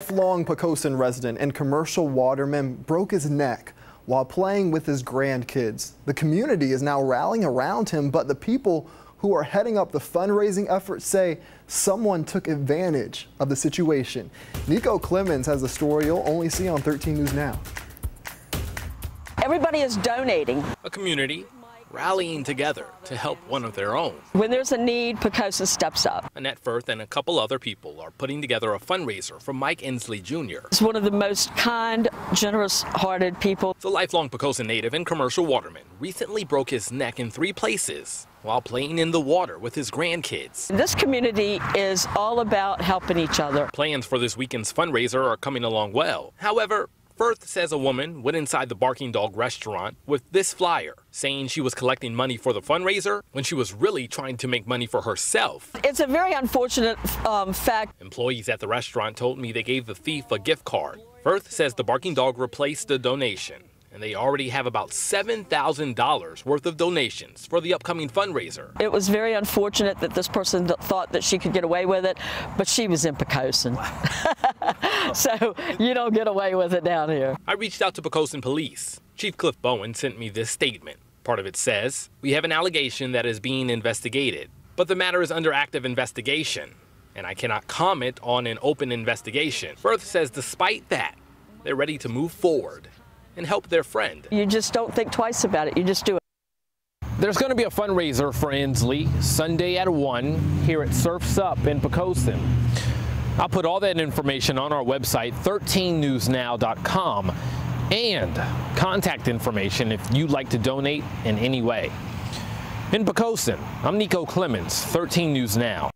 Lifelong Poquoson resident and commercial waterman broke his neck while playing with his grandkids. The community is now rallying around him, but the people who are heading up the fundraising effort say someone took advantage of the situation. Nico Clemens has a story you'll only see on 13 News Now. Everybody is donating. A community rallying together to help one of their own. When there's a need, Poquoson steps up. Annette Firth and a couple other people are putting together a fundraiser for Mike Inslee Jr. He's one of the most kind, generous-hearted people. The lifelong Poquoson native and commercial waterman recently broke his neck in 3 places while playing in the water with his grandkids. This community is all about helping each other. Plans for this weekend's fundraiser are coming along well. However, Firth says a woman went inside the Barking Dog restaurant with this flyer saying she was collecting money for the fundraiser when she was really trying to make money for herself. It's a very unfortunate fact. Employees at the restaurant told me they gave the thief a gift card. Firth says the Barking Dog replaced the donation, and they already have about $7,000 worth of donations for the upcoming fundraiser. It was very unfortunate that this person thought that she could get away with it, but she was in Poquoson. So you don't get away with it down here. I reached out to Poquoson Police. Chief Cliff Bowen sent me this statement. Part of it says, "We have an allegation that is being investigated, but the matter is under active investigation, and I cannot comment on an open investigation." Firth says despite that, they're ready to move forward and help their friend. You just don't think twice about it. You just do it. There's going to be a fundraiser for Inslee Sunday at 1 here at Surf's Up in Poquoson. I'll put all that information on our website, 13newsnow.com, and contact information if you'd like to donate in any way. In Poquoson, I'm Nico Clemens, 13 News Now.